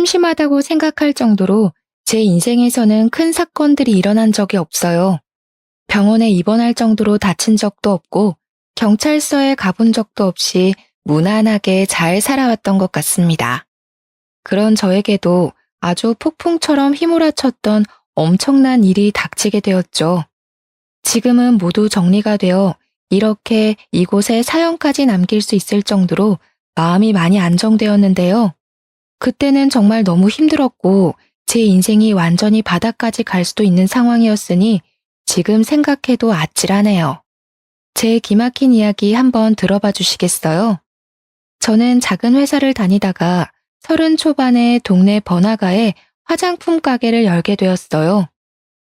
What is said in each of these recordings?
소심하다고 생각할 정도로 제 인생에서는 큰 사건들이 일어난 적이 없어요. 병원에 입원할 정도로 다친 적도 없고 경찰서에 가본 적도 없이 무난하게 잘 살아왔던 것 같습니다. 그런 저에게도 아주 폭풍처럼 휘몰아쳤던 엄청난 일이 닥치게 되었죠. 지금은 모두 정리가 되어 이렇게 이곳에 사연까지 남길 수 있을 정도로 마음이 많이 안정되었는데요. 그때는 정말 너무 힘들었고 제 인생이 완전히 바닥까지 갈 수도 있는 상황이었으니 지금 생각해도 아찔하네요. 제 기막힌 이야기 한번 들어봐 주시겠어요? 저는 작은 회사를 다니다가 30 초반에 동네 번화가에 화장품 가게를 열게 되었어요.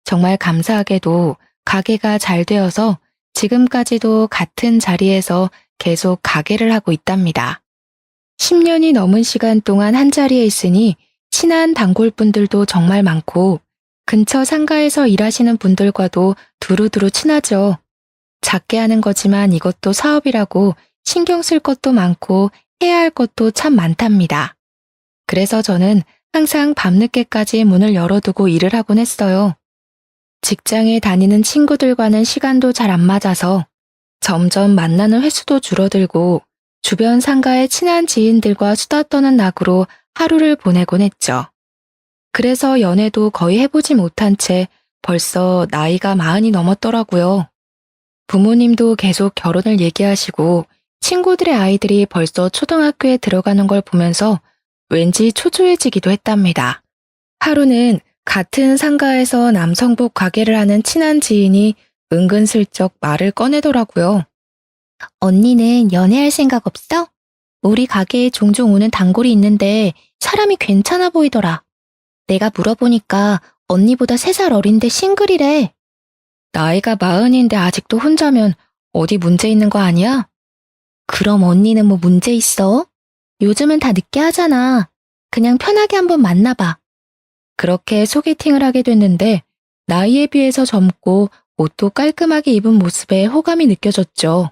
정말 감사하게도 가게가 잘 되어서 지금까지도 같은 자리에서 계속 가게를 하고 있답니다. 10년이 넘은 시간 동안 한 자리에 있으니 친한 단골분들도 정말 많고 근처 상가에서 일하시는 분들과도 두루두루 친하죠. 작게 하는 거지만 이것도 사업이라고 신경 쓸 것도 많고 해야 할 것도 참 많답니다. 그래서 저는 항상 밤늦게까지 문을 열어두고 일을 하곤 했어요. 직장에 다니는 친구들과는 시간도 잘 안 맞아서 점점 만나는 횟수도 줄어들고 주변 상가의 친한 지인들과 수다 떠는 낙으로 하루를 보내곤 했죠. 그래서 연애도 거의 해보지 못한 채 벌써 나이가 40이 넘었더라고요. 부모님도 계속 결혼을 얘기하시고 친구들의 아이들이 벌써 초등학교에 들어가는 걸 보면서 왠지 초조해지기도 했답니다. 하루는 같은 상가에서 남성복 가게를 하는 친한 지인이 은근슬쩍 말을 꺼내더라고요. 언니는 연애할 생각 없어? 우리 가게에 종종 오는 단골이 있는데 사람이 괜찮아 보이더라. 내가 물어보니까 언니보다 3살 어린데 싱글이래. 나이가 40인데 아직도 혼자면 어디 문제 있는 거 아니야? 그럼 언니는 뭐 문제 있어? 요즘은 다 늦게 하잖아. 그냥 편하게 한번 만나봐. 그렇게 소개팅을 하게 됐는데 나이에 비해서 젊고 옷도 깔끔하게 입은 모습에 호감이 느껴졌죠.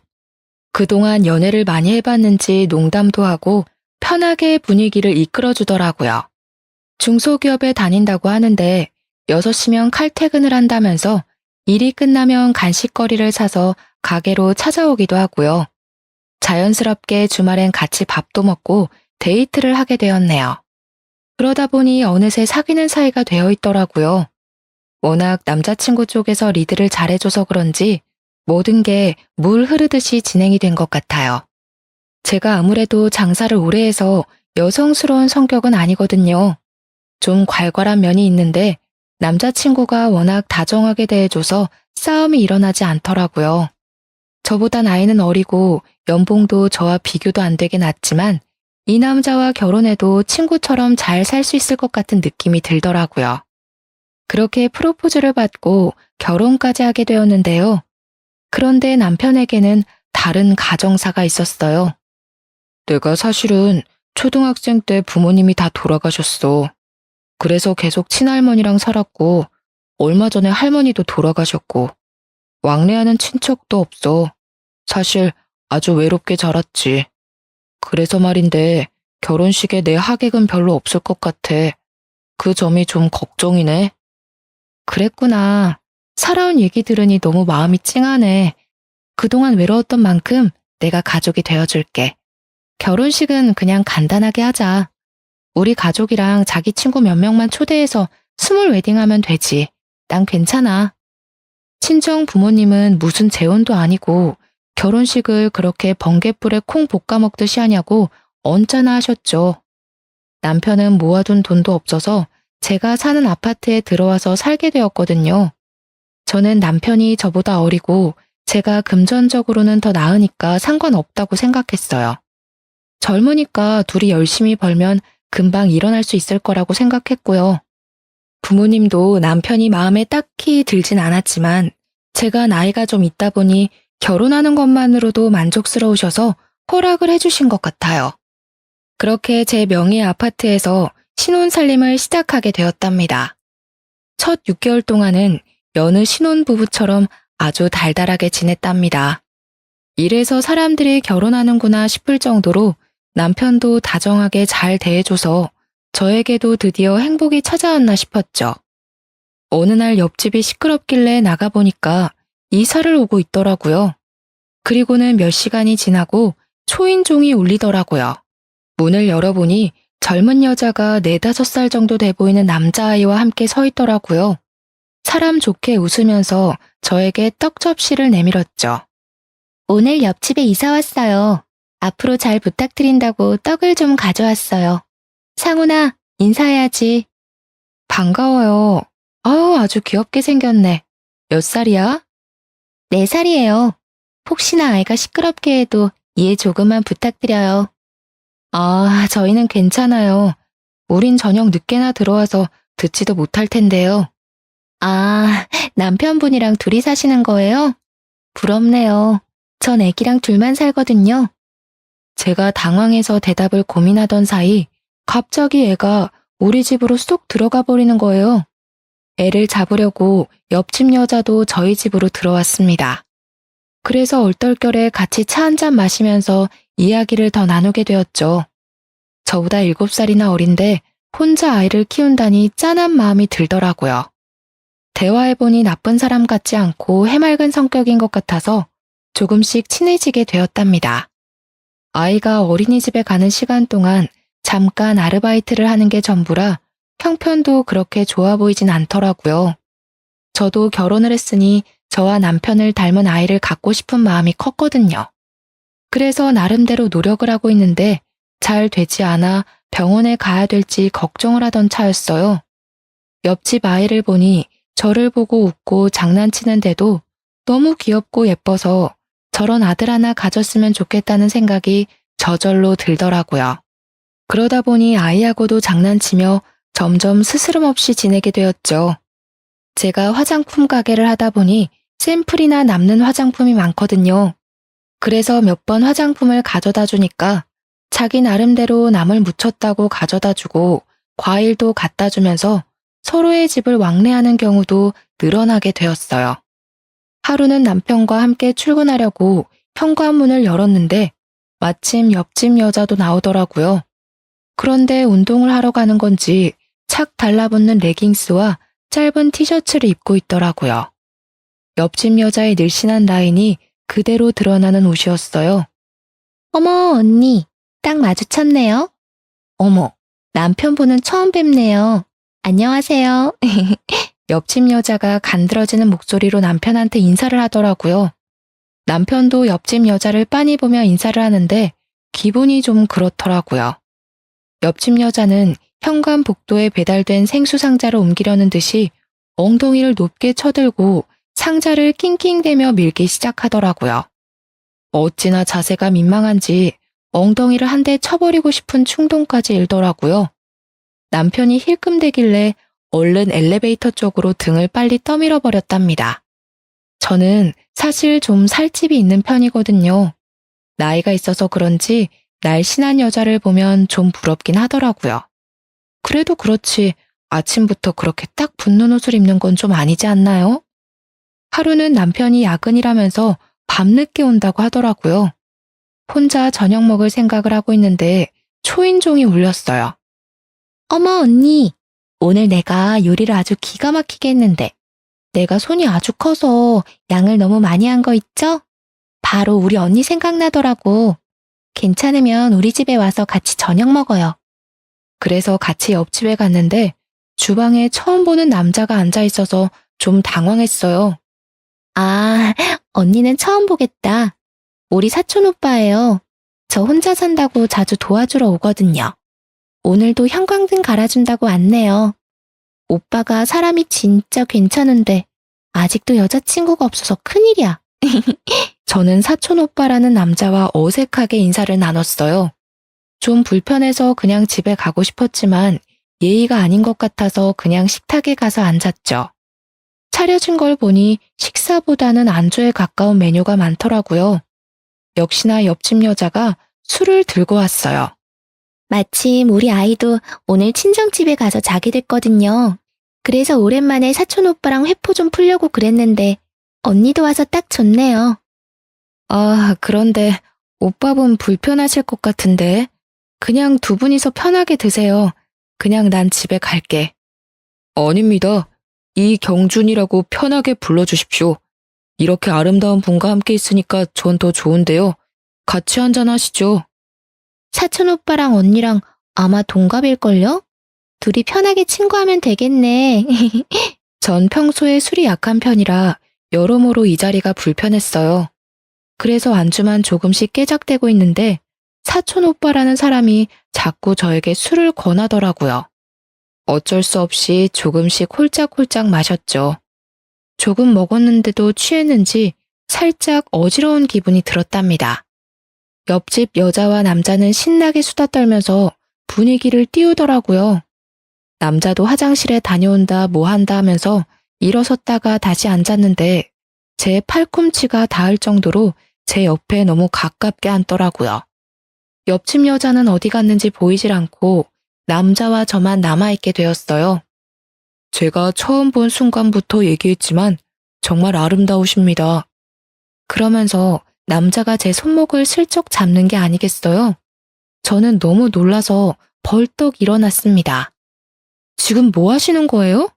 그동안 연애를 많이 해봤는지 농담도 하고 편하게 분위기를 이끌어주더라고요. 중소기업에 다닌다고 하는데 6시면 칼퇴근을 한다면서 일이 끝나면 간식거리를 사서 가게로 찾아오기도 하고요. 자연스럽게 주말엔 같이 밥도 먹고 데이트를 하게 되었네요. 그러다 보니 어느새 사귀는 사이가 되어 있더라고요. 워낙 남자친구 쪽에서 리드를 잘해줘서 그런지 모든 게 물 흐르듯이 진행이 된 것 같아요. 제가 아무래도 장사를 오래 해서 여성스러운 성격은 아니거든요. 좀 괄괄한 면이 있는데 남자친구가 워낙 다정하게 대해줘서 싸움이 일어나지 않더라고요. 저보다 나이는 어리고 연봉도 저와 비교도 안 되게 낮지만 이 남자와 결혼해도 친구처럼 잘 살 수 있을 것 같은 느낌이 들더라고요. 그렇게 프로포즈를 받고 결혼까지 하게 되었는데요. 그런데 남편에게는 다른 가정사가 있었어요. 내가 사실은 초등학생 때 부모님이 다 돌아가셨어. 그래서 계속 친할머니랑 살았고 얼마 전에 할머니도 돌아가셨고 왕래하는 친척도 없어. 사실 아주 외롭게 자랐지. 그래서 말인데 결혼식에 내 하객은 별로 없을 것 같아. 그 점이 좀 걱정이네. 그랬구나. 살아온 얘기 들으니 너무 마음이 찡하네. 그동안 외로웠던 만큼 내가 가족이 되어줄게. 결혼식은 그냥 간단하게 하자. 우리 가족이랑 자기 친구 몇 명만 초대해서 스몰 웨딩하면 되지. 난 괜찮아. 친정 부모님은 무슨 재혼도 아니고 결혼식을 그렇게 번갯불에 콩 볶아 먹듯이 하냐고 언짢아 하셨죠. 남편은 모아둔 돈도 없어서 제가 사는 아파트에 들어와서 살게 되었거든요. 저는 남편이 저보다 어리고 제가 금전적으로는 더 나으니까 상관없다고 생각했어요. 젊으니까 둘이 열심히 벌면 금방 일어날 수 있을 거라고 생각했고요. 부모님도 남편이 마음에 딱히 들진 않았지만 제가 나이가 좀 있다 보니 결혼하는 것만으로도 만족스러우셔서 허락을 해주신 것 같아요. 그렇게 제 명의의 아파트에서 신혼살림을 시작하게 되었답니다. 첫 6개월 동안은 여느 신혼부부처럼 아주 달달하게 지냈답니다. 이래서 사람들이 결혼하는구나 싶을 정도로 남편도 다정하게 잘 대해줘서 저에게도 드디어 행복이 찾아왔나 싶었죠. 어느 날 옆집이 시끄럽길래 나가보니까 이사를 오고 있더라고요. 그리고는 몇 시간이 지나고 초인종이 울리더라고요. 문을 열어보니 젊은 여자가 4~5살 정도 돼 보이는 남자아이와 함께 서 있더라고요. 사람 좋게 웃으면서 저에게 떡 접시를 내밀었죠. 오늘 옆집에 이사 왔어요. 앞으로 잘 부탁드린다고 떡을 좀 가져왔어요. 상훈아, 인사해야지. 반가워요. 아주 귀엽게 생겼네. 몇 살이야? 4살이에요. 혹시나 아이가 시끄럽게 해도 이해 조금만 부탁드려요. 저희는 괜찮아요. 우린 저녁 늦게나 들어와서 듣지도 못할 텐데요. 남편분이랑 둘이 사시는 거예요? 부럽네요. 전 애기랑 둘만 살거든요. 제가 당황해서 대답을 고민하던 사이 갑자기 애가 우리 집으로 쏙 들어가 버리는 거예요. 애를 잡으려고 옆집 여자도 저희 집으로 들어왔습니다. 그래서 얼떨결에 같이 차 한잔 마시면서 이야기를 더 나누게 되었죠. 저보다 7살이나 어린데 혼자 아이를 키운다니 짠한 마음이 들더라고요. 대화해보니 나쁜 사람 같지 않고 해맑은 성격인 것 같아서 조금씩 친해지게 되었답니다. 아이가 어린이집에 가는 시간 동안 잠깐 아르바이트를 하는 게 전부라 형편도 그렇게 좋아 보이진 않더라고요. 저도 결혼을 했으니 저와 남편을 닮은 아이를 갖고 싶은 마음이 컸거든요. 그래서 나름대로 노력을 하고 있는데 잘 되지 않아 병원에 가야 될지 걱정을 하던 차였어요. 옆집 아이를 보니 저를 보고 웃고 장난치는데도 너무 귀엽고 예뻐서 저런 아들 하나 가졌으면 좋겠다는 생각이 저절로 들더라고요. 그러다 보니 아이하고도 장난치며 점점 스스럼 없이 지내게 되었죠. 제가 화장품 가게를 하다 보니 샘플이나 남는 화장품이 많거든요. 그래서 몇 번 화장품을 가져다 주니까 자기 나름대로 남을 묻혔다고 가져다 주고 과일도 갖다 주면서 서로의 집을 왕래하는 경우도 늘어나게 되었어요. 하루는 남편과 함께 출근하려고 현관문을 열었는데 마침 옆집 여자도 나오더라고요. 그런데 운동을 하러 가는 건지 착 달라붙는 레깅스와 짧은 티셔츠를 입고 있더라고요. 옆집 여자의 늘씬한 라인이 그대로 드러나는 옷이었어요. 어머, 언니, 딱 마주쳤네요. 어머, 남편분은 처음 뵙네요. 안녕하세요. 옆집 여자가 간드러지는 목소리로 남편한테 인사를 하더라고요. 남편도 옆집 여자를 빤히 보며 인사를 하는데 기분이 좀 그렇더라고요. 옆집 여자는 현관 복도에 배달된 생수 상자를 옮기려는 듯이 엉덩이를 높게 쳐들고 상자를 낑낑대며 밀기 시작하더라고요. 어찌나 자세가 민망한지 엉덩이를 한 대 쳐버리고 싶은 충동까지 일더라고요. 남편이 힐끔대길래 얼른 엘리베이터 쪽으로 등을 빨리 떠밀어 버렸답니다. 저는 사실 좀 살집이 있는 편이거든요. 나이가 있어서 그런지 날씬한 여자를 보면 좀 부럽긴 하더라고요. 그래도 그렇지 아침부터 그렇게 딱 붙는 옷을 입는 건 좀 아니지 않나요? 하루는 남편이 야근이라면서 밤늦게 온다고 하더라고요. 혼자 저녁 먹을 생각을 하고 있는데 초인종이 울렸어요. 어머 언니, 오늘 내가 요리를 아주 기가 막히게 했는데 내가 손이 아주 커서 양을 너무 많이 한 거 있죠? 바로 우리 언니 생각나더라고. 괜찮으면 우리 집에 와서 같이 저녁 먹어요. 그래서 같이 옆집에 갔는데 주방에 처음 보는 남자가 앉아 있어서 좀 당황했어요. 언니는 처음 보겠다. 우리 사촌 오빠예요. 저 혼자 산다고 자주 도와주러 오거든요. 오늘도 형광등 갈아준다고 왔네요. 오빠가 사람이 진짜 괜찮은데 아직도 여자친구가 없어서 큰일이야. 저는 사촌 오빠라는 남자와 어색하게 인사를 나눴어요. 좀 불편해서 그냥 집에 가고 싶었지만 예의가 아닌 것 같아서 그냥 식탁에 가서 앉았죠. 차려진 걸 보니 식사보다는 안주에 가까운 메뉴가 많더라고요. 역시나 옆집 여자가 술을 들고 왔어요. 마침 우리 아이도 오늘 친정집에 가서 자게 됐거든요. 그래서 오랜만에 사촌 오빠랑 회포 좀 풀려고 그랬는데 언니도 와서 딱 좋네요. 그런데 오빠분 불편하실 것 같은데 그냥 두 분이서 편하게 드세요. 그냥 난 집에 갈게. 아닙니다. 이경준이라고 편하게 불러주십시오. 이렇게 아름다운 분과 함께 있으니까 전 더 좋은데요. 같이 한잔 하시죠. 사촌 오빠랑 언니랑 아마 동갑일걸요? 둘이 편하게 친구하면 되겠네. 전 평소에 술이 약한 편이라 여러모로 이 자리가 불편했어요. 그래서 안주만 조금씩 깨작대고 있는데 사촌 오빠라는 사람이 자꾸 저에게 술을 권하더라고요. 어쩔 수 없이 조금씩 홀짝홀짝 마셨죠. 조금 먹었는데도 취했는지 살짝 어지러운 기분이 들었답니다. 옆집 여자와 남자는 신나게 수다 떨면서 분위기를 띄우더라고요. 남자도 화장실에 다녀온다 뭐 한다 하면서 일어섰다가 다시 앉았는데 제 팔꿈치가 닿을 정도로 제 옆에 너무 가깝게 앉더라고요. 옆집 여자는 어디 갔는지 보이질 않고 남자와 저만 남아있게 되었어요. 제가 처음 본 순간부터 얘기했지만 정말 아름다우십니다. 그러면서 남자가 제 손목을 슬쩍 잡는 게 아니겠어요? 저는 너무 놀라서 벌떡 일어났습니다. 지금 뭐 하시는 거예요?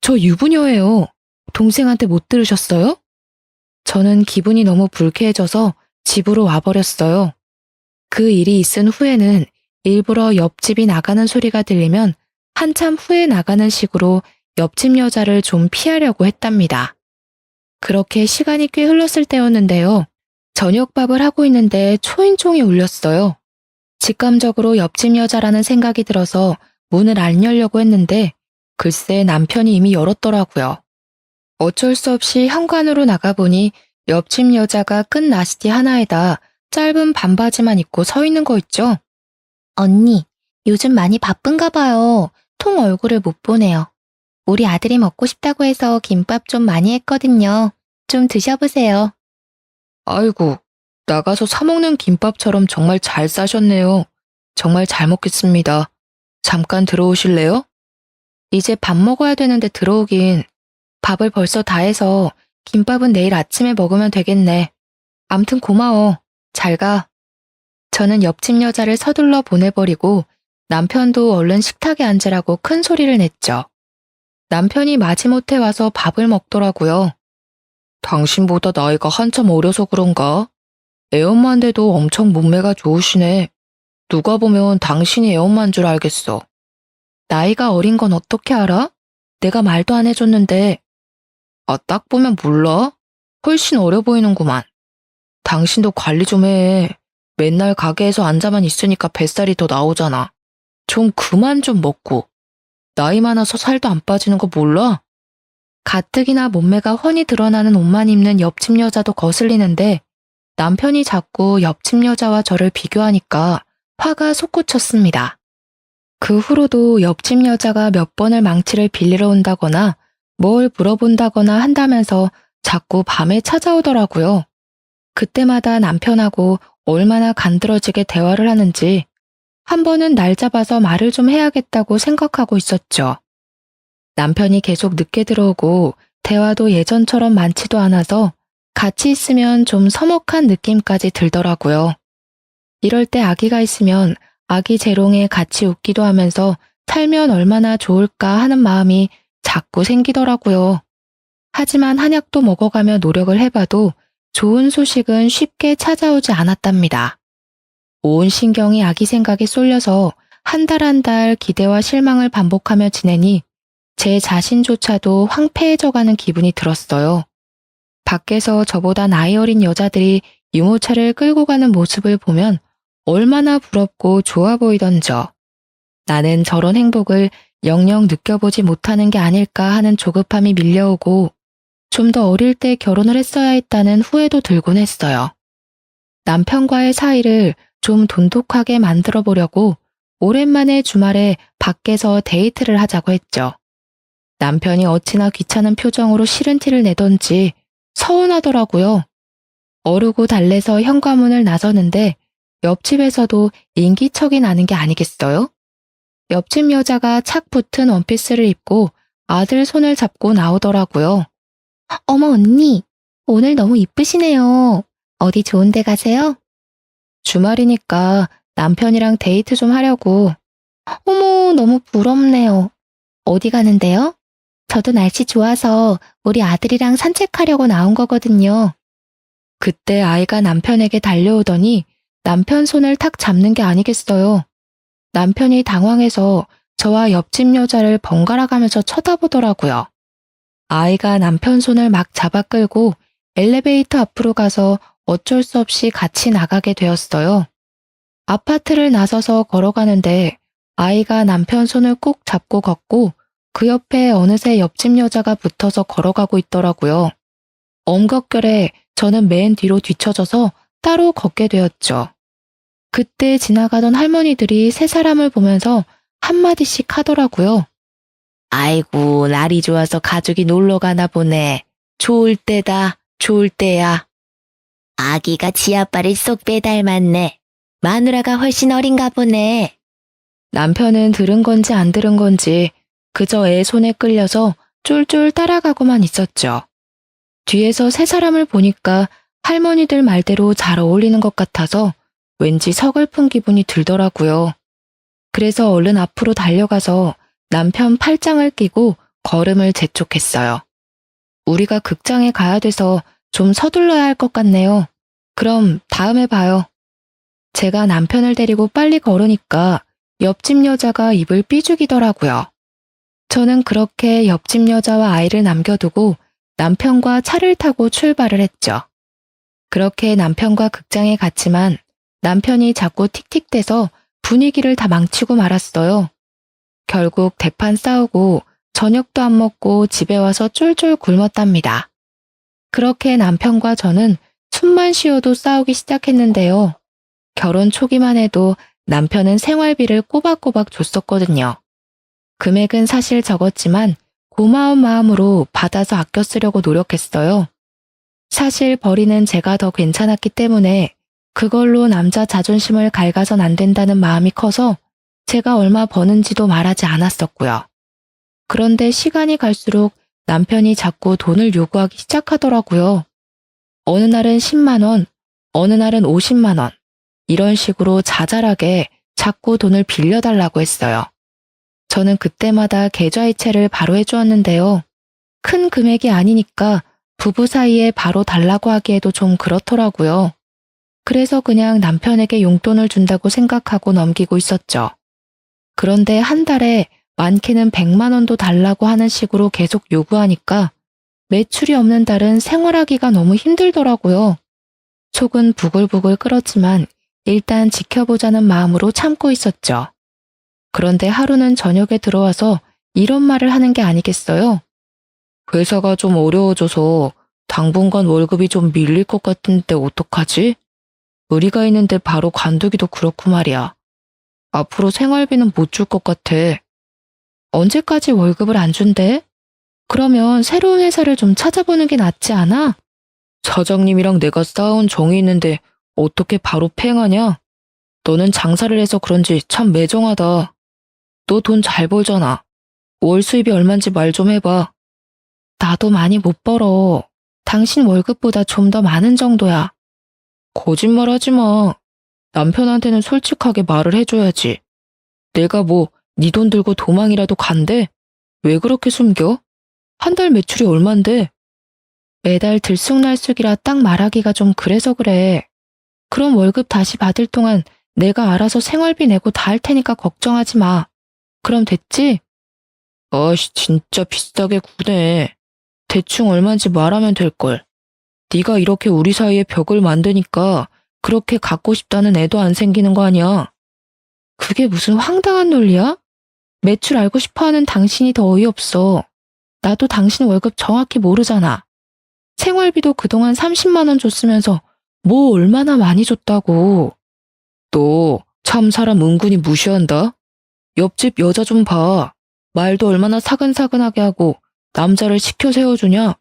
저 유부녀예요. 동생한테 못 들으셨어요? 저는 기분이 너무 불쾌해져서 집으로 와버렸어요. 그 일이 있은 후에는 일부러 옆집이 나가는 소리가 들리면 한참 후에 나가는 식으로 옆집 여자를 좀 피하려고 했답니다. 그렇게 시간이 꽤 흘렀을 때였는데요. 저녁밥을 하고 있는데 초인종이 울렸어요. 직감적으로 옆집 여자라는 생각이 들어서 문을 안 열려고 했는데 글쎄 남편이 이미 열었더라고요. 어쩔 수 없이 현관으로 나가보니 옆집 여자가 끈 나시티 하나에다 짧은 반바지만 입고 서 있는 거 있죠? 언니, 요즘 많이 바쁜가 봐요. 통 얼굴을 못 보네요. 우리 아들이 먹고 싶다고 해서 김밥 좀 많이 했거든요. 좀 드셔보세요. 아이고, 나가서 사 먹는 김밥처럼 정말 잘 싸셨네요. 정말 잘 먹겠습니다. 잠깐 들어오실래요? 이제 밥 먹어야 되는데 들어오긴. 밥을 벌써 다 해서 김밥은 내일 아침에 먹으면 되겠네. 암튼 고마워. 잘 가. 저는 옆집 여자를 서둘러 보내버리고 남편도 얼른 식탁에 앉으라고 큰 소리를 냈죠. 남편이 마지못해 와서 밥을 먹더라고요. 당신보다 나이가 한참 어려서 그런가? 애엄마인데도 엄청 몸매가 좋으시네. 누가 보면 당신이 애엄마인 줄 알겠어. 나이가 어린 건 어떻게 알아? 내가 말도 안 해줬는데. 아, 딱 보면 몰라? 훨씬 어려 보이는구만. 당신도 관리 좀 해. 맨날 가게에서 앉아만 있으니까 뱃살이 더 나오잖아. 좀 그만 좀 먹고. 나이 많아서 살도 안 빠지는 거 몰라? 가뜩이나 몸매가 훤히 드러나는 옷만 입는 옆집 여자도 거슬리는데 남편이 자꾸 옆집 여자와 저를 비교하니까 화가 솟구쳤습니다. 그 후로도 옆집 여자가 몇 번을 망치를 빌리러 온다거나 뭘 물어본다거나 한다면서 자꾸 밤에 찾아오더라고요. 그때마다 남편하고 얼마나 간드러지게 대화를 하는지 한 번은 날 잡아서 말을 좀 해야겠다고 생각하고 있었죠. 남편이 계속 늦게 들어오고 대화도 예전처럼 많지도 않아서 같이 있으면 좀 서먹한 느낌까지 들더라고요. 이럴 때 아기가 있으면 아기 재롱에 같이 웃기도 하면서 살면 얼마나 좋을까 하는 마음이 자꾸 생기더라고요. 하지만 한약도 먹어가며 노력을 해봐도 좋은 소식은 쉽게 찾아오지 않았답니다. 온 신경이 아기 생각에 쏠려서 한 달 한 달 기대와 실망을 반복하며 지내니 제 자신조차도 황폐해져가는 기분이 들었어요. 밖에서 저보다 나이 어린 여자들이 유모차를 끌고 가는 모습을 보면 얼마나 부럽고 좋아 보이던저. 나는 저런 행복을 영영 느껴보지 못하는 게 아닐까 하는 조급함이 밀려오고 좀 더 어릴 때 결혼을 했어야 했다는 후회도 들곤 했어요. 남편과의 사이를 좀 돈독하게 만들어 보려고 오랜만에 주말에 밖에서 데이트를 하자고 했죠. 남편이 어찌나 귀찮은 표정으로 싫은 티를 내던지 서운하더라고요. 어르고 달래서 현관문을 나서는데 옆집에서도 인기척이 나는 게 아니겠어요? 옆집 여자가 착 붙은 원피스를 입고 아들 손을 잡고 나오더라고요. 어머, 언니. 오늘 너무 이쁘시네요. 어디 좋은 데 가세요? 주말이니까 남편이랑 데이트 좀 하려고. 어머, 너무 부럽네요. 어디 가는데요? 저도 날씨 좋아서 우리 아들이랑 산책하려고 나온 거거든요. 그때 아이가 남편에게 달려오더니 남편 손을 탁 잡는 게 아니겠어요. 남편이 당황해서 저와 옆집 여자를 번갈아 가면서 쳐다보더라고요. 아이가 남편 손을 막 잡아 끌고 엘리베이터 앞으로 가서 어쩔 수 없이 같이 나가게 되었어요. 아파트를 나서서 걸어가는데 아이가 남편 손을 꼭 잡고 걷고 그 옆에 어느새 옆집 여자가 붙어서 걸어가고 있더라고요. 엄격결에 저는 맨 뒤로 뒤처져서 따로 걷게 되었죠. 그때 지나가던 할머니들이 세 사람을 보면서 한마디씩 하더라고요. 아이고, 날이 좋아서 가족이 놀러 가나 보네. 좋을 때다, 좋을 때야. 아기가 지아빠를 쏙 빼닮았네. 마누라가 훨씬 어린가 보네. 남편은 들은 건지 안 들은 건지 그저 애 손에 끌려서 쫄쫄 따라가고만 있었죠. 뒤에서 세 사람을 보니까 할머니들 말대로 잘 어울리는 것 같아서 왠지 서글픈 기분이 들더라고요. 그래서 얼른 앞으로 달려가서 남편 팔짱을 끼고 걸음을 재촉했어요. 우리가 극장에 가야 돼서 좀 서둘러야 할 것 같네요. 그럼 다음에 봐요. 제가 남편을 데리고 빨리 걸으니까 옆집 여자가 입을 삐죽이더라고요. 저는 그렇게 옆집 여자와 아이를 남겨두고 남편과 차를 타고 출발을 했죠. 그렇게 남편과 극장에 갔지만 남편이 자꾸 틱틱대서 분위기를 다 망치고 말았어요. 결국 대판 싸우고 저녁도 안 먹고 집에 와서 쫄쫄 굶었답니다. 그렇게 남편과 저는 숨만 쉬어도 싸우기 시작했는데요. 결혼 초기만 해도 남편은 생활비를 꼬박꼬박 줬었거든요. 금액은 사실 적었지만 고마운 마음으로 받아서 아껴 쓰려고 노력했어요. 사실 벌이는 제가 더 괜찮았기 때문에 그걸로 남자 자존심을 갉아선 안 된다는 마음이 커서 제가 얼마 버는지도 말하지 않았었고요. 그런데 시간이 갈수록 남편이 자꾸 돈을 요구하기 시작하더라고요. 어느 날은 10만 원, 어느 날은 50만 원, 이런 식으로 자잘하게 자꾸 돈을 빌려달라고 했어요. 저는 그때마다 계좌이체를 바로 해주었는데요. 큰 금액이 아니니까 부부 사이에 바로 달라고 하기에도 좀 그렇더라고요. 그래서 그냥 남편에게 용돈을 준다고 생각하고 넘기고 있었죠. 그런데 한 달에 많게는 100만 원도 달라고 하는 식으로 계속 요구하니까 매출이 없는 달은 생활하기가 너무 힘들더라고요. 속은 부글부글 끓었지만 일단 지켜보자는 마음으로 참고 있었죠. 그런데 하루는 저녁에 들어와서 이런 말을 하는 게 아니겠어요? 회사가 좀 어려워져서 당분간 월급이 좀 밀릴 것 같은데 어떡하지? 의리가 있는데 바로 관두기도 그렇고 말이야. 앞으로 생활비는 못 줄 것 같아. 언제까지 월급을 안 준대? 그러면 새로운 회사를 좀 찾아보는 게 낫지 않아? 사장님이랑 내가 쌓아온 정이 있는데 어떻게 바로 팽하냐? 너는 장사를 해서 그런지 참 매정하다. 너 돈 잘 벌잖아. 월 수입이 얼만지 말 좀 해봐. 나도 많이 못 벌어. 당신 월급보다 좀 더 많은 정도야. 거짓말하지 마. 남편한테는 솔직하게 말을 해줘야지. 내가 뭐 네 돈 들고 도망이라도 간대? 왜 그렇게 숨겨? 한 달 매출이 얼만데? 매달 들쑥날쑥이라 딱 말하기가 좀 그래서 그래. 그럼 월급 다시 받을 동안 내가 알아서 생활비 내고 다 할 테니까 걱정하지 마. 그럼 됐지? 아씨, 진짜 비싸게 구네. 대충 얼마인지 말하면 될걸. 네가 이렇게 우리 사이에 벽을 만드니까 그렇게 갖고 싶다는 애도 안 생기는 거 아니야. 그게 무슨 황당한 논리야? 매출 알고 싶어하는 당신이 더 어이없어. 나도 당신 월급 정확히 모르잖아. 생활비도 그동안 30만 원 줬으면서 뭐 얼마나 많이 줬다고. 너 참 사람 은근히 무시한다. 옆집 여자 좀 봐. 말도 얼마나 사근사근하게 하고 남자를 시켜 세워주냐?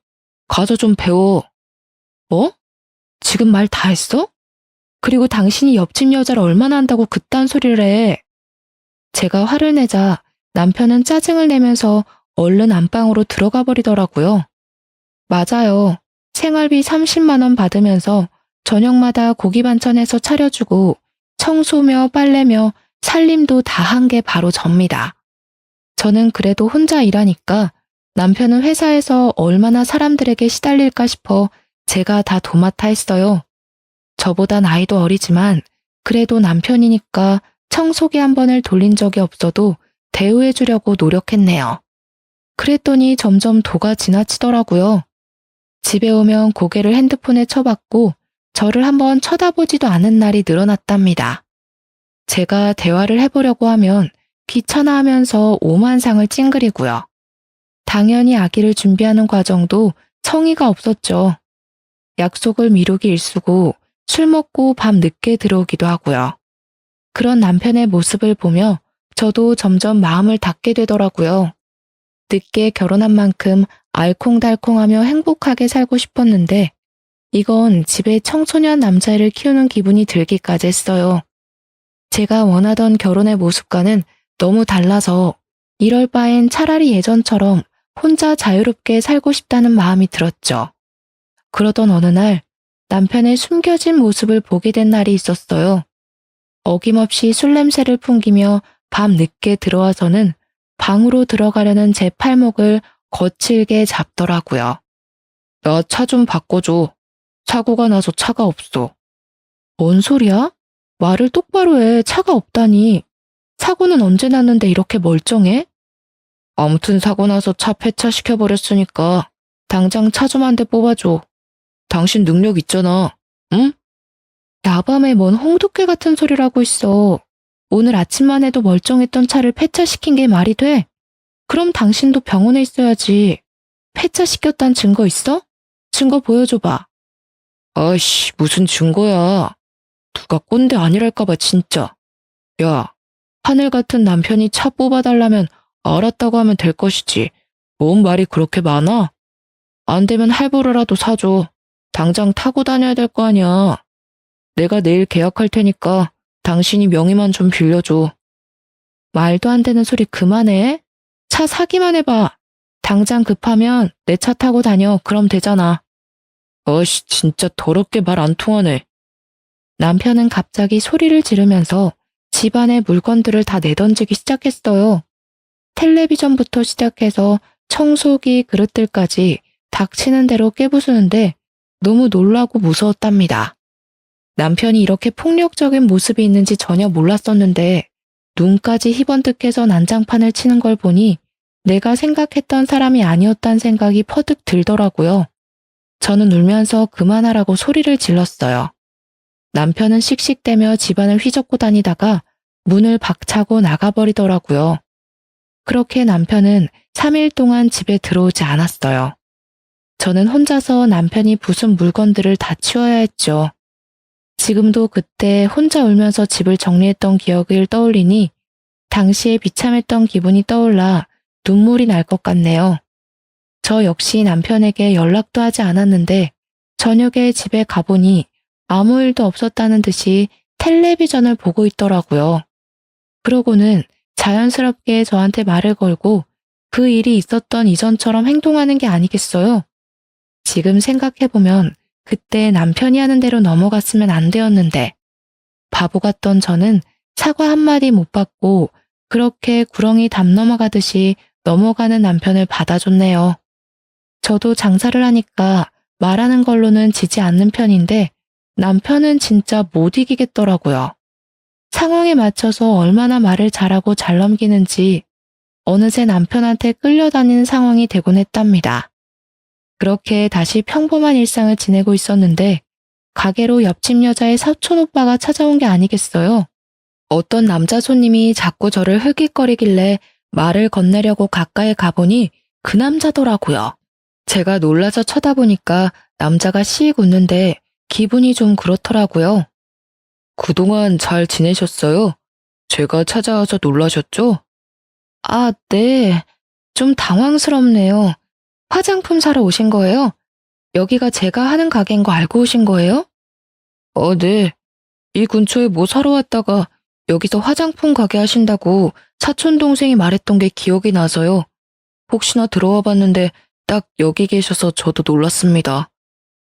가서 좀 배워. 뭐? 지금 말 다 했어? 그리고 당신이 옆집 여자를 얼마나 한다고 그딴 소리를 해. 제가 화를 내자 남편은 짜증을 내면서 얼른 안방으로 들어가 버리더라고요. 맞아요. 생활비 30만 원 받으면서 저녁마다 고기 반찬해서 차려주고 청소며 빨래며 살림도 다 한 게 바로 접니다. 저는 그래도 혼자 일하니까 남편은 회사에서 얼마나 사람들에게 시달릴까 싶어 제가 다 도맡아 했어요. 저보다 나이도 어리지만 그래도 남편이니까 청소기 한 번을 돌린 적이 없어도 대우해 주려고 노력했네요. 그랬더니 점점 도가 지나치더라고요. 집에 오면 고개를 핸드폰에 쳐박고 저를 한번 쳐다보지도 않은 날이 늘어났답니다. 제가 대화를 해보려고 하면 귀찮아하면서 오만상을 찡그리고요. 당연히 아기를 준비하는 과정도 성의가 없었죠. 약속을 미루기 일쑤고 술 먹고 밤 늦게 들어오기도 하고요. 그런 남편의 모습을 보며 저도 점점 마음을 닫게 되더라고요. 늦게 결혼한 만큼 알콩달콩하며 행복하게 살고 싶었는데 이건 집에 청소년 남자애를 키우는 기분이 들기까지 했어요. 제가 원하던 결혼의 모습과는 너무 달라서 이럴 바엔 차라리 예전처럼 혼자 자유롭게 살고 싶다는 마음이 들었죠. 그러던 어느 날 남편의 숨겨진 모습을 보게 된 날이 있었어요. 어김없이 술 냄새를 풍기며 밤 늦게 들어와서는 방으로 들어가려는 제 팔목을 거칠게 잡더라고요. 나 차 좀 바꿔줘. 사고가 나서 차가 없어. 뭔 소리야? 말을 똑바로 해. 차가 없다니. 사고는 언제 났는데 이렇게 멀쩡해? 아무튼 사고 나서 차 폐차시켜버렸으니까 당장 차 좀 한 대 뽑아줘. 당신 능력 있잖아. 응? 야밤에 뭔 홍두깨 같은 소리를 하고 있어. 오늘 아침만 해도 멀쩡했던 차를 폐차시킨 게 말이 돼? 그럼 당신도 병원에 있어야지. 폐차시켰단 증거 있어? 증거 보여줘봐. 아이씨, 무슨 증거야. 누가 꼰대 아니랄까봐 진짜. 야, 하늘 같은 남편이 차 뽑아달라면 알았다고 하면 될 것이지. 뭔 말이 그렇게 많아? 안 되면 할부로라도 사줘. 당장 타고 다녀야 될 거 아니야. 내가 내일 계약할 테니까 당신이 명의만 좀 빌려줘. 말도 안 되는 소리 그만해. 차 사기만 해봐. 당장 급하면 내 차 타고 다녀. 그럼 되잖아. 어이씨, 진짜 더럽게 말 안 통하네. 남편은 갑자기 소리를 지르면서 집안의 물건들을 다 내던지기 시작했어요. 텔레비전부터 시작해서 청소기, 그릇들까지 닥치는 대로 깨부수는데 너무 놀라고 무서웠답니다. 남편이 이렇게 폭력적인 모습이 있는지 전혀 몰랐었는데 눈까지 희번뜩해서 난장판을 치는 걸 보니 내가 생각했던 사람이 아니었다는 생각이 퍼뜩 들더라고요. 저는 울면서 그만하라고 소리를 질렀어요. 남편은 씩씩대며 집안을 휘젓고 다니다가 문을 박차고 나가버리더라고요. 그렇게 남편은 3일 동안 집에 들어오지 않았어요. 저는 혼자서 남편이 부순 물건들을 다 치워야 했죠. 지금도 그때 혼자 울면서 집을 정리했던 기억을 떠올리니 당시에 비참했던 기분이 떠올라 눈물이 날 것 같네요. 저 역시 남편에게 연락도 하지 않았는데 저녁에 집에 가보니 아무 일도 없었다는 듯이 텔레비전을 보고 있더라고요. 그러고는 자연스럽게 저한테 말을 걸고 그 일이 있었던 이전처럼 행동하는 게 아니겠어요? 지금 생각해보면 그때 남편이 하는 대로 넘어갔으면 안 되었는데 바보 같던 저는 사과 한마디 못 받고 그렇게 구렁이 담 넘어가듯이 넘어가는 남편을 받아줬네요. 저도 장사를 하니까 말하는 걸로는 지지 않는 편인데 남편은 진짜 못 이기겠더라고요. 상황에 맞춰서 얼마나 말을 잘하고 잘 넘기는지 어느새 남편한테 끌려다니는 상황이 되곤 했답니다. 그렇게 다시 평범한 일상을 지내고 있었는데 가게로 옆집 여자의 사촌 오빠가 찾아온 게 아니겠어요. 어떤 남자 손님이 자꾸 저를 흘깃거리길래 말을 건네려고 가까이 가보니 그 남자더라고요. 제가 놀라서 쳐다보니까 남자가 씩 웃는데 기분이 좀 그렇더라고요. 그동안 잘 지내셨어요? 제가 찾아와서 놀라셨죠? 아, 네. 좀 당황스럽네요. 화장품 사러 오신 거예요? 여기가 제가 하는 가게인 거 알고 오신 거예요? 네. 이 근처에 뭐 사러 왔다가 여기서 화장품 가게 하신다고 사촌 동생이 말했던 게 기억이 나서요. 혹시나 들어와 봤는데 딱 여기 계셔서 저도 놀랐습니다.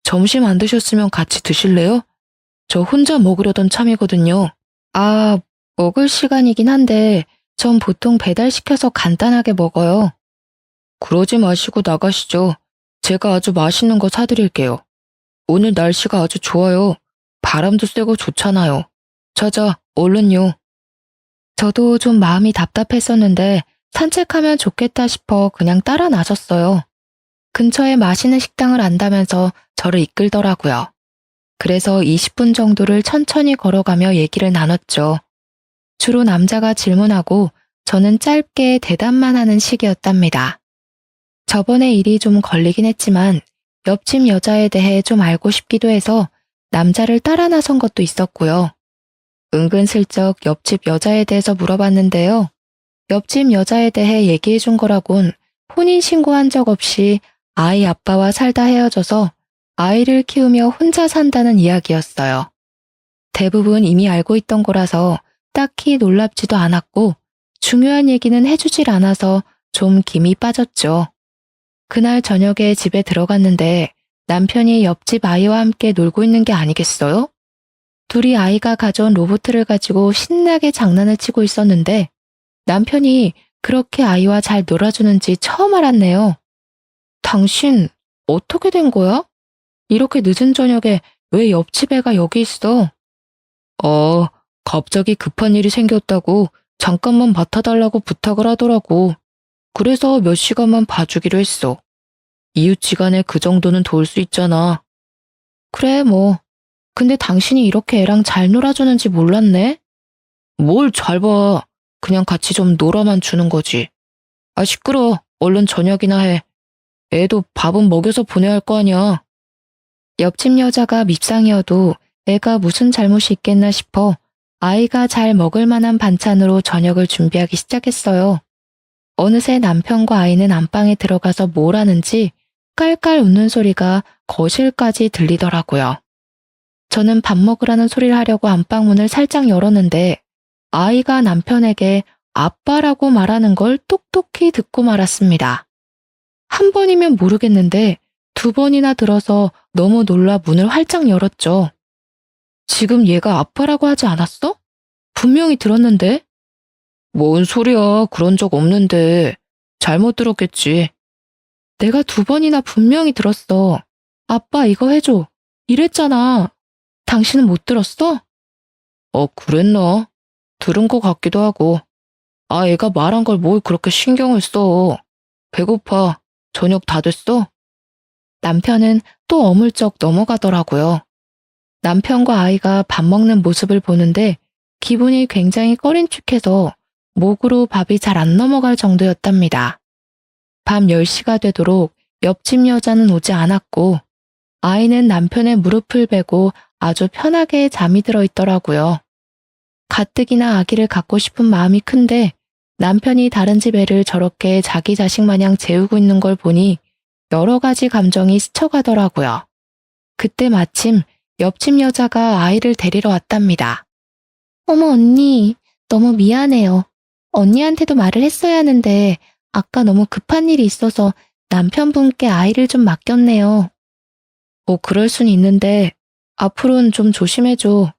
점심 안 드셨으면 같이 드실래요? 저 혼자 먹으려던 참이거든요. 아, 먹을 시간이긴 한데 전 보통 배달시켜서 간단하게 먹어요. 그러지 마시고 나가시죠. 제가 아주 맛있는 거 사드릴게요. 오늘 날씨가 아주 좋아요. 바람도 쐬고 좋잖아요. 자자, 얼른요. 저도 좀 마음이 답답했었는데 산책하면 좋겠다 싶어 그냥 따라 나섰어요. 근처에 맛있는 식당을 안다면서 저를 이끌더라고요. 그래서 20분 정도를 천천히 걸어가며 얘기를 나눴죠. 주로 남자가 질문하고 저는 짧게 대답만 하는 식이었답니다. 저번에 일이 좀 걸리긴 했지만 옆집 여자에 대해 좀 알고 싶기도 해서 남자를 따라 나선 것도 있었고요. 은근슬쩍 옆집 여자에 대해서 물어봤는데요. 옆집 여자에 대해 얘기해 준 거라곤 혼인신고한 적 없이 아이 아빠와 살다 헤어져서 아이를 키우며 혼자 산다는 이야기였어요. 대부분 이미 알고 있던 거라서 딱히 놀랍지도 않았고 중요한 얘기는 해주질 않아서 좀 김이 빠졌죠. 그날 저녁에 집에 들어갔는데 남편이 옆집 아이와 함께 놀고 있는 게 아니겠어요? 둘이 아이가 가져온 로봇을 가지고 신나게 장난을 치고 있었는데 남편이 그렇게 아이와 잘 놀아주는지 처음 알았네요. 당신 어떻게 된 거야? 이렇게 늦은 저녁에 왜 옆집 애가 여기 있어? 갑자기 급한 일이 생겼다고 잠깐만 맡아달라고 부탁을 하더라고. 그래서 몇 시간만 봐주기로 했어. 이웃지간에 그 정도는 도울 수 있잖아. 그래, 뭐. 근데 당신이 이렇게 애랑 잘 놀아주는지 몰랐네? 뭘 잘 봐. 그냥 같이 좀 놀아만 주는 거지. 아, 시끄러. 얼른 저녁이나 해. 애도 밥은 먹여서 보내야 할 거 아니야. 옆집 여자가 밉상이어도 애가 무슨 잘못이 있겠나 싶어 아이가 잘 먹을 만한 반찬으로 저녁을 준비하기 시작했어요. 어느새 남편과 아이는 안방에 들어가서 뭘 하는지 깔깔 웃는 소리가 거실까지 들리더라고요. 저는 밥 먹으라는 소리를 하려고 안방 문을 살짝 열었는데 아이가 남편에게 아빠라고 말하는 걸 똑똑히 듣고 말았습니다. 한 번이면 모르겠는데 2번이나 들어서 너무 놀라 문을 활짝 열었죠. 지금 얘가 아빠라고 하지 않았어? 분명히 들었는데? 뭔 소리야, 그런 적 없는데. 잘못 들었겠지. 내가 2번이나 분명히 들었어. 아빠 이거 해줘. 이랬잖아. 당신은 못 들었어? 그랬나? 들은 것 같기도 하고. 아, 애가 말한 걸 뭘 그렇게 신경을 써. 배고파. 저녁 다 됐어? 남편은 또 어물쩍 넘어가더라고요. 남편과 아이가 밥 먹는 모습을 보는데 기분이 굉장히 꺼린축해서 목으로 밥이 잘 안 넘어갈 정도였답니다. 밤 10시가 되도록 옆집 여자는 오지 않았고 아이는 남편의 무릎을 베고 아주 편하게 잠이 들어 있더라고요. 가뜩이나 아기를 갖고 싶은 마음이 큰데 남편이 다른 집 애를 저렇게 자기 자식 마냥 재우고 있는 걸 보니 여러 가지 감정이 스쳐가더라고요. 그때 마침 옆집 여자가 아이를 데리러 왔답니다. 어머 언니, 너무 미안해요. 언니한테도 말을 했어야 하는데 아까 너무 급한 일이 있어서 남편분께 아이를 좀 맡겼네요. 뭐 그럴 순 있는데 앞으로는 좀 조심해줘.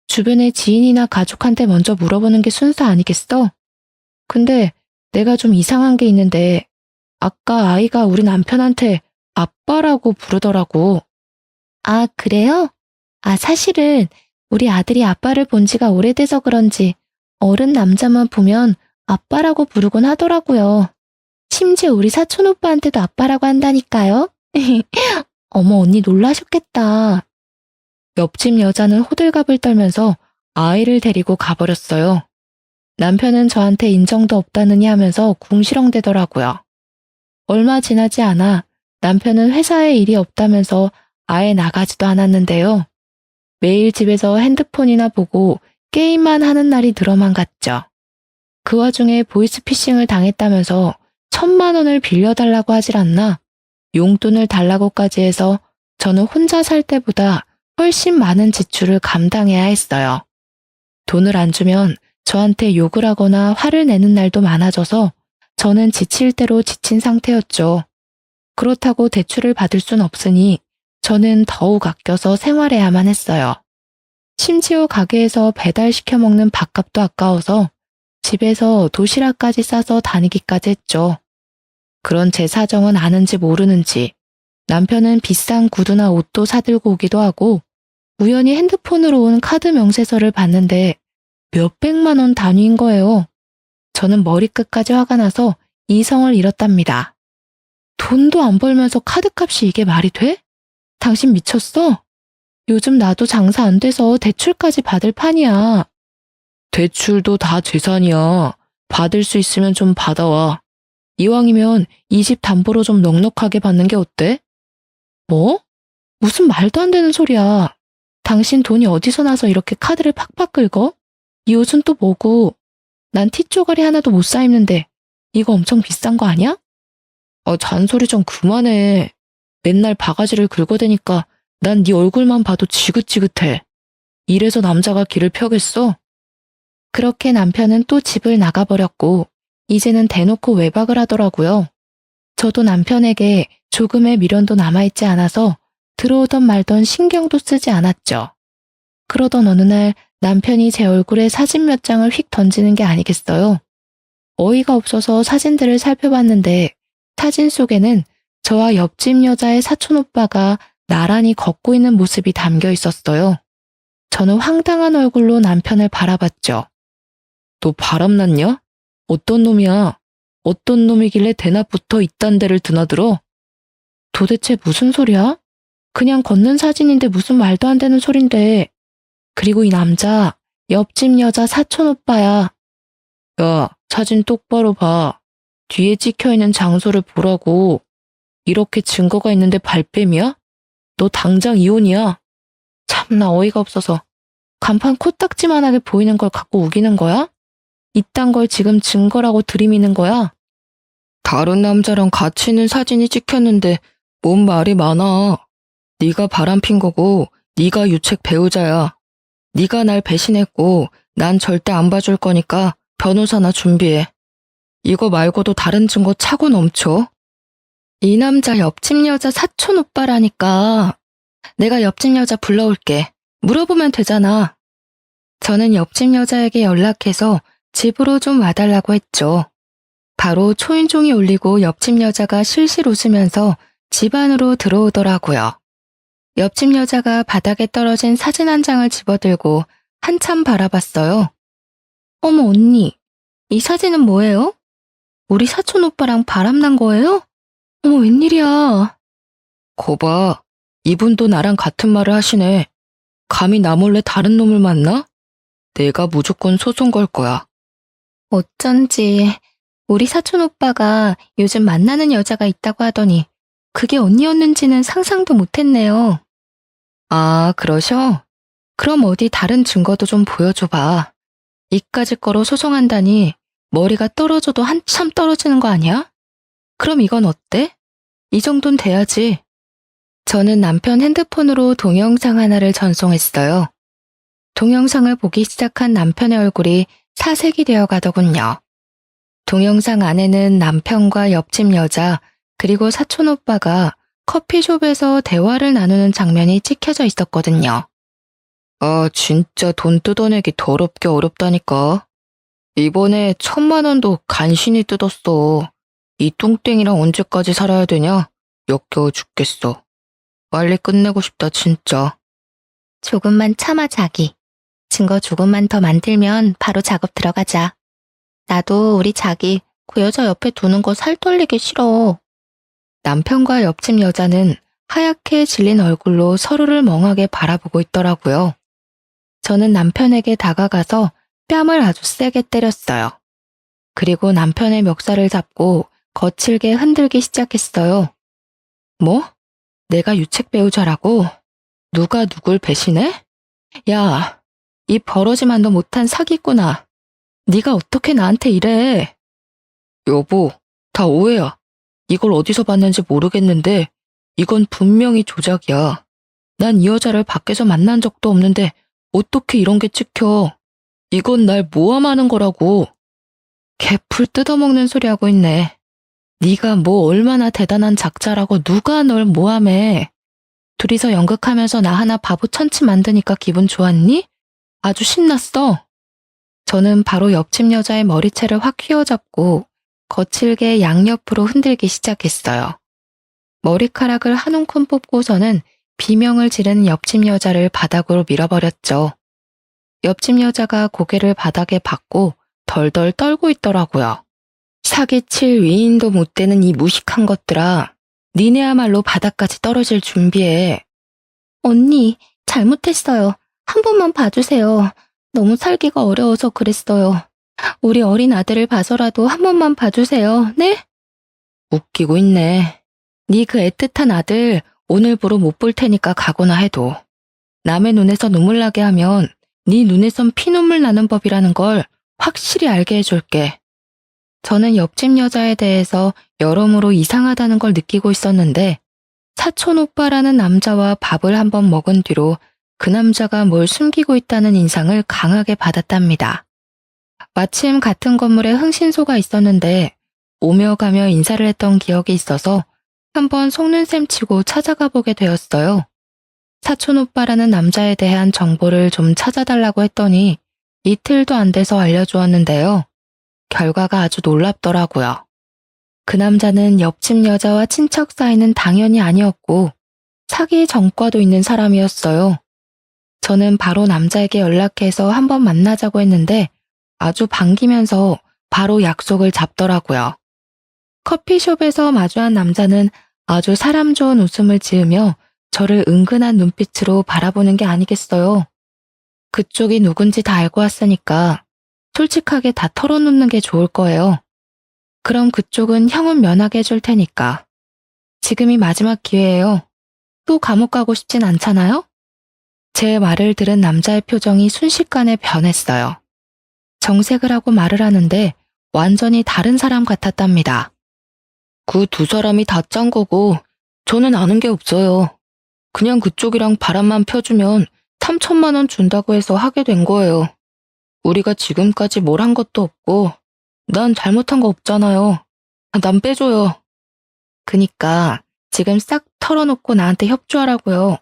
주변의 지인이나 가족한테 먼저 물어보는 게 순서 아니겠어? 근데 내가 좀 이상한 게 있는데 아까 아이가 우리 남편한테 아빠라고 부르더라고. 아, 그래요? 아, 사실은 우리 아들이 아빠를 본 지가 오래돼서 그런지 어른 남자만 보면 아빠라고 부르곤 하더라고요. 심지어 우리 사촌 오빠한테도 아빠라고 한다니까요. 어머, 언니 놀라셨겠다. 옆집 여자는 호들갑을 떨면서 아이를 데리고 가버렸어요. 남편은 저한테 인정도 없다느니 하면서 궁시렁대더라고요. 얼마 지나지 않아 남편은 회사에 일이 없다면서 아예 나가지도 않았는데요. 매일 집에서 핸드폰이나 보고 게임만 하는 날이 늘어만 갔죠. 그 와중에 보이스피싱을 당했다면서 1,000만 원을 빌려달라고 하질 않나 용돈을 달라고까지 해서 저는 혼자 살 때보다 훨씬 많은 지출을 감당해야 했어요. 돈을 안 주면 저한테 욕을 하거나 화를 내는 날도 많아져서 저는 지칠 대로 지친 상태였죠. 그렇다고 대출을 받을 순 없으니 저는 더욱 아껴서 생활해야만 했어요. 심지어 가게에서 배달시켜 먹는 밥값도 아까워서 집에서 도시락까지 싸서 다니기까지 했죠. 그런 제 사정은 아는지 모르는지 남편은 비싼 구두나 옷도 사들고 오기도 하고 우연히 핸드폰으로 온 카드 명세서를 봤는데 몇백만 원 단위인 거예요. 저는 머리끝까지 화가 나서 이성을 잃었답니다. 돈도 안 벌면서 카드값이 이게 말이 돼? 당신 미쳤어? 요즘 나도 장사 안 돼서 대출까지 받을 판이야. 대출도 다 재산이야. 받을 수 있으면 좀 받아와. 이왕이면 이 집 담보로 좀 넉넉하게 받는 게 어때? 뭐? 무슨 말도 안 되는 소리야. 당신 돈이 어디서 나서 이렇게 카드를 팍팍 긁어? 이 옷은 또 뭐고? 난 티쪼가리 하나도 못 사 입는데 이거 엄청 비싼 거 아니야? 잔소리 좀 그만해. 맨날 바가지를 긁어대니까 난 네 얼굴만 봐도 지긋지긋해. 이래서 남자가 길을 펴겠어? 그렇게 남편은 또 집을 나가버렸고 이제는 대놓고 외박을 하더라고요. 저도 남편에게 조금의 미련도 남아있지 않아서 들어오던 말던 신경도 쓰지 않았죠. 그러던 어느 날 남편이 제 얼굴에 사진 몇 장을 휙 던지는 게 아니겠어요. 어이가 없어서 사진들을 살펴봤는데 사진 속에는 저와 옆집 여자의 사촌오빠가 나란히 걷고 있는 모습이 담겨 있었어요. 저는 황당한 얼굴로 남편을 바라봤죠. 너 바람났냐? 어떤 놈이야? 어떤 놈이길래 대낮부터 이딴 데를 드나들어? 도대체 무슨 소리야? 그냥 걷는 사진인데 무슨 말도 안 되는 소린데. 그리고 이 남자, 옆집 여자 사촌오빠야. 야, 사진 똑바로 봐. 뒤에 찍혀있는 장소를 보라고. 이렇게 증거가 있는데 발뺌이야? 너 당장 이혼이야. 참나 어이가 없어서. 간판 코딱지만하게 보이는 걸 갖고 우기는 거야? 이딴 걸 지금 증거라고 들이미는 거야? 다른 남자랑 같이 있는 사진이 찍혔는데 뭔 말이 많아. 네가 바람핀 거고 네가 유책 배우자야. 네가 날 배신했고 난 절대 안 봐줄 거니까 변호사나 준비해. 이거 말고도 다른 증거 차고 넘쳐. 이 남자 옆집 여자 사촌 오빠라니까. 내가 옆집 여자 불러올게. 물어보면 되잖아. 저는 옆집 여자에게 연락해서 집으로 좀 와달라고 했죠. 바로 초인종이 울리고 옆집 여자가 실실 웃으면서 집 안으로 들어오더라고요. 옆집 여자가 바닥에 떨어진 사진 한 장을 집어들고 한참 바라봤어요. 어머 언니, 이 사진은 뭐예요? 우리 사촌 오빠랑 바람난 거예요? 어머 웬일이야. 거봐, 이분도 나랑 같은 말을 하시네. 감히 나 몰래 다른 놈을 만나? 내가 무조건 소송 걸 거야. 어쩐지 우리 사촌 오빠가 요즘 만나는 여자가 있다고 하더니 그게 언니였는지는 상상도 못했네요. 아, 그러셔? 그럼 어디 다른 증거도 좀 보여줘봐. 이까짓 거로 소송한다니 머리가 떨어져도 한참 떨어지는 거 아니야? 그럼 이건 어때? 이 정도는 돼야지. 저는 남편 핸드폰으로 동영상 하나를 전송했어요. 동영상을 보기 시작한 남편의 얼굴이 사색이 되어 가더군요. 동영상 안에는 남편과 옆집 여자 그리고 사촌 오빠가 커피숍에서 대화를 나누는 장면이 찍혀져 있었거든요. 아, 진짜 돈 뜯어내기 더럽게 어렵다니까. 이번에 1,000만 원도 간신히 뜯었어. 이 뚱땡이랑 언제까지 살아야 되냐? 역겨워 죽겠어. 빨리 끝내고 싶다, 진짜. 조금만 참아, 자기. 증거 조금만 더 만들면 바로 작업 들어가자. 나도 우리 자기 그 여자 옆에 두는 거 살 떨리기 싫어. 남편과 옆집 여자는 하얗게 질린 얼굴로 서로를 멍하게 바라보고 있더라고요. 저는 남편에게 다가가서 뺨을 아주 세게 때렸어요. 그리고 남편의 멱살을 잡고 거칠게 흔들기 시작했어요. 뭐? 내가 유책 배우자라고? 누가 누굴 배신해? 야, 이 버러지만도 못한 사기꾼아. 네가 어떻게 나한테 이래? 여보, 다 오해야. 이걸 어디서 봤는지 모르겠는데 이건 분명히 조작이야. 난 이 여자를 밖에서 만난 적도 없는데 어떻게 이런 게 찍혀. 이건 날 모함하는 거라고. 개풀 뜯어먹는 소리 하고 있네. 네가 뭐 얼마나 대단한 작자라고 누가 널 모함해. 둘이서 연극하면서 나 하나 바보 천치 만드니까 기분 좋았니? 아주 신났어. 저는 바로 옆집 여자의 머리채를 확 휘어잡고 거칠게 양옆으로 흔들기 시작했어요. 머리카락을 한 움큼 뽑고서는 비명을 지르는 옆집 여자를 바닥으로 밀어버렸죠. 옆집 여자가 고개를 바닥에 박고 덜덜 떨고 있더라고요. 사기칠 위인도 못 되는 이 무식한 것들아. 니네야말로 바닥까지 떨어질 준비해. 언니, 잘못했어요. 한 번만 봐주세요. 너무 살기가 어려워서 그랬어요. 우리 어린 아들을 봐서라도 한 번만 봐주세요. 네? 웃기고 있네. 네 그 애틋한 아들 오늘부로 못 볼 테니까 가거나 해도. 남의 눈에서 눈물 나게 하면 네 눈에선 피눈물 나는 법이라는 걸 확실히 알게 해줄게. 저는 옆집 여자에 대해서 여러모로 이상하다는 걸 느끼고 있었는데 사촌 오빠라는 남자와 밥을 한번 먹은 뒤로 그 남자가 뭘 숨기고 있다는 인상을 강하게 받았답니다. 마침 같은 건물에 흥신소가 있었는데 오며 가며 인사를 했던 기억이 있어서 한번 속는 셈 치고 찾아가 보게 되었어요. 사촌 오빠라는 남자에 대한 정보를 좀 찾아달라고 했더니 이틀도 안 돼서 알려주었는데요. 결과가 아주 놀랍더라고요. 그 남자는 옆집 여자와 친척 사이는 당연히 아니었고 사기 전과도 있는 사람이었어요. 저는 바로 남자에게 연락해서 한번 만나자고 했는데 아주 반기면서 바로 약속을 잡더라고요. 커피숍에서 마주한 남자는 아주 사람 좋은 웃음을 지으며 저를 은근한 눈빛으로 바라보는 게 아니겠어요. 그쪽이 누군지 다 알고 왔으니까 솔직하게 다 털어놓는 게 좋을 거예요. 그럼 그쪽은 형은 면하게 해줄 테니까. 지금이 마지막 기회예요. 또 감옥 가고 싶진 않잖아요? 제 말을 들은 남자의 표정이 순식간에 변했어요. 정색을 하고 말을 하는데 완전히 다른 사람 같았답니다. 그 두 사람이 다 짠 거고 저는 아는 게 없어요. 그냥 그쪽이랑 바람만 펴주면 3천만 원 준다고 해서 하게 된 거예요. 우리가 지금까지 뭘 한 것도 없고 난 잘못한 거 없잖아요. 난 빼줘요. 그니까 지금 싹 털어놓고 나한테 협조하라고요.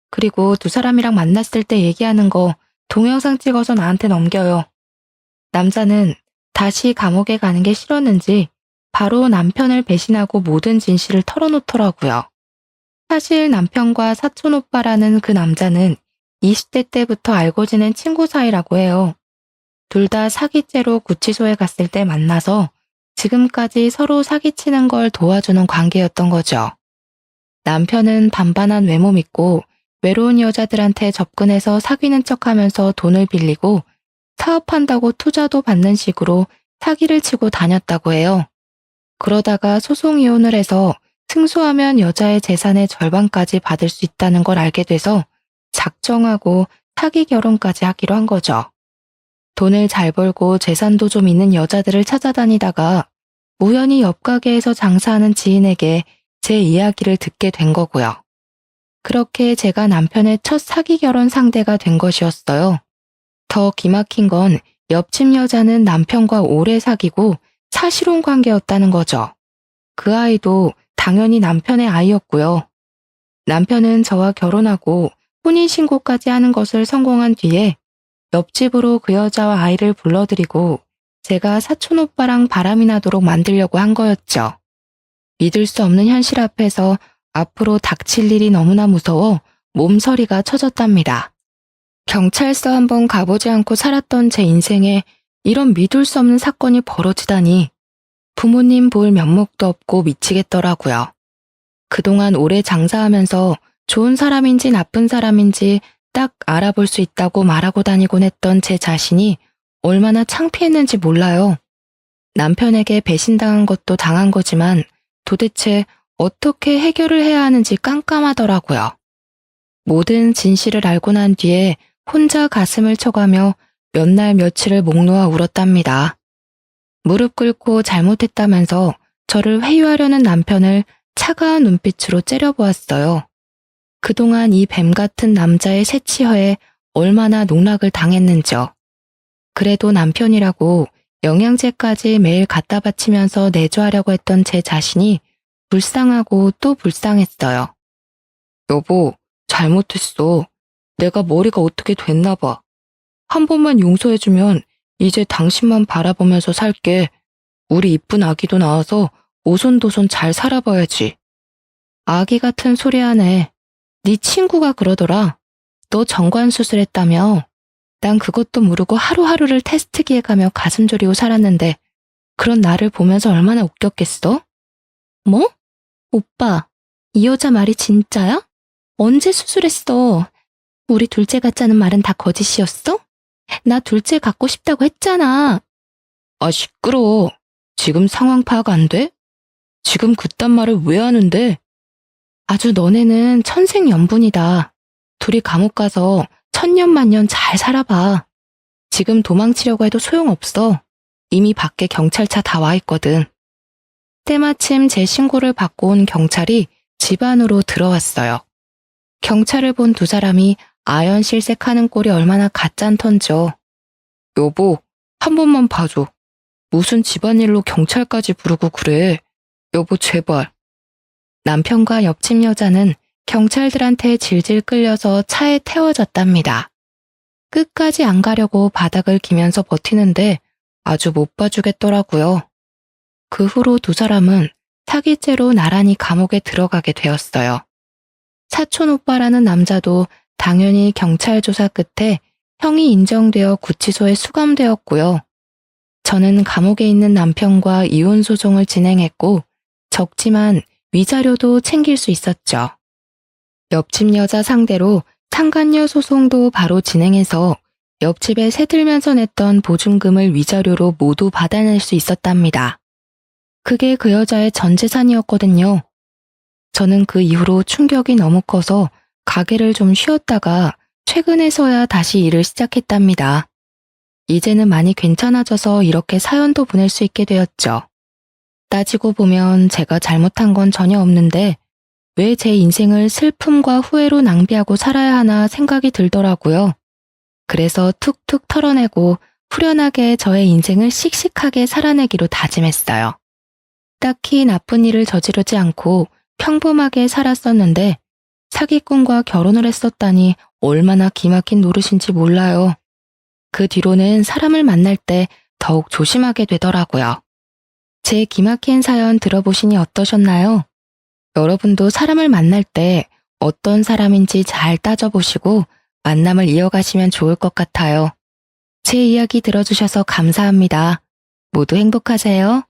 그리고 두 사람이랑 만났을 때 얘기하는 거 동영상 찍어서 나한테 넘겨요. 남자는 다시 감옥에 가는 게 싫었는지 바로 남편을 배신하고 모든 진실을 털어놓더라고요. 사실 남편과 사촌 오빠라는 그 남자는 20대 때부터 알고 지낸 친구 사이라고 해요. 둘 다 사기죄로 구치소에 갔을 때 만나서 지금까지 서로 사기치는 걸 도와주는 관계였던 거죠. 남편은 반반한 외모 믿고 외로운 여자들한테 접근해서 사귀는 척하면서 돈을 빌리고 사업한다고 투자도 받는 식으로 사기를 치고 다녔다고 해요. 그러다가 소송 이혼을 해서 승소하면 여자의 재산의 절반까지 받을 수 있다는 걸 알게 돼서 작정하고 사기 결혼까지 하기로 한 거죠. 돈을 잘 벌고 재산도 좀 있는 여자들을 찾아다니다가 우연히 옆 가게에서 장사하는 지인에게 제 이야기를 듣게 된 거고요. 그렇게 제가 남편의 첫 사기 결혼 상대가 된 것이었어요. 더 기막힌 건 옆집 여자는 남편과 오래 사귀고 사실혼 관계였다는 거죠. 그 아이도 당연히 남편의 아이였고요. 남편은 저와 결혼하고 혼인신고까지 하는 것을 성공한 뒤에 옆집으로 그 여자와 아이를 불러들이고 제가 사촌 오빠랑 바람이 나도록 만들려고 한 거였죠. 믿을 수 없는 현실 앞에서 앞으로 닥칠 일이 너무나 무서워 몸서리가 쳐졌답니다. 경찰서 한번 가보지 않고 살았던 제 인생에 이런 믿을 수 없는 사건이 벌어지다니 부모님 볼 면목도 없고 미치겠더라고요. 그동안 오래 장사하면서 좋은 사람인지 나쁜 사람인지 딱 알아볼 수 있다고 말하고 다니곤 했던 제 자신이 얼마나 창피했는지 몰라요. 남편에게 배신당한 것도 당한 거지만 도대체 어떻게 해결을 해야 하는지 깜깜하더라고요. 모든 진실을 알고 난 뒤에 혼자 가슴을 쳐가며 몇 날 며칠을 목 놓아 울었답니다. 무릎 꿇고 잘못했다면서 저를 회유하려는 남편을 차가운 눈빛으로 째려보았어요. 그동안 이 뱀 같은 남자의 새치허에 얼마나 농락을 당했는지요. 그래도 남편이라고 영양제까지 매일 갖다 바치면서 내조하려고 했던 제 자신이 불쌍하고 또 불쌍했어요. 여보, 잘못했어. 내가 머리가 어떻게 됐나 봐. 한 번만 용서해주면 이제 당신만 바라보면서 살게. 우리 이쁜 아기도 낳아서 오손도손 잘 살아봐야지. 아기 같은 소리 하네. 네 친구가 그러더라. 너 정관 수술했다며. 난 그것도 모르고 하루하루를 테스트기에 가며 가슴 졸이고 살았는데 그런 나를 보면서 얼마나 웃겼겠어? 뭐? 오빠, 이 여자 말이 진짜야? 언제 수술했어? 우리 둘째 같자는 말은 다 거짓이었어? 나 둘째 갖고 싶다고 했잖아. 아, 시끄러워. 지금 상황 파악 안 돼? 지금 그딴 말을 왜 하는데? 아주 너네는 천생연분이다. 둘이 감옥 가서 천년만년 잘 살아봐. 지금 도망치려고 해도 소용없어. 이미 밖에 경찰차 다 와 있거든. 때마침 제 신고를 받고 온 경찰이 집 안으로 들어왔어요. 경찰을 본 두 사람이 아연실색하는 꼴이 얼마나 가짠턴죠. 여보, 한 번만 봐줘. 무슨 집안일로 경찰까지 부르고 그래. 여보, 제발. 남편과 옆집 여자는 경찰들한테 질질 끌려서 차에 태워졌답니다. 끝까지 안 가려고 바닥을 기면서 버티는데 아주 못 봐주겠더라고요. 그 후로 두 사람은 사기죄로 나란히 감옥에 들어가게 되었어요. 사촌 오빠라는 남자도 당연히 경찰 조사 끝에 형이 인정되어 구치소에 수감되었고요. 저는 감옥에 있는 남편과 이혼 소송을 진행했고 적지만 위자료도 챙길 수 있었죠. 옆집 여자 상대로 상간녀 소송도 바로 진행해서 옆집에 새들면서 냈던 보증금을 위자료로 모두 받아낼 수 있었답니다. 그게 그 여자의 전 재산이었거든요. 저는 그 이후로 충격이 너무 커서 가게를 좀 쉬었다가 최근에서야 다시 일을 시작했답니다. 이제는 많이 괜찮아져서 이렇게 사연도 보낼 수 있게 되었죠. 따지고 보면 제가 잘못한 건 전혀 없는데 왜 제 인생을 슬픔과 후회로 낭비하고 살아야 하나 생각이 들더라고요. 그래서 툭툭 털어내고 후련하게 저의 인생을 씩씩하게 살아내기로 다짐했어요. 딱히 나쁜 일을 저지르지 않고 평범하게 살았었는데 사기꾼과 결혼을 했었다니 얼마나 기막힌 노릇인지 몰라요. 그 뒤로는 사람을 만날 때 더욱 조심하게 되더라고요. 제 기막힌 사연 들어보시니 어떠셨나요? 여러분도 사람을 만날 때 어떤 사람인지 잘 따져보시고 만남을 이어가시면 좋을 것 같아요. 제 이야기 들어주셔서 감사합니다. 모두 행복하세요.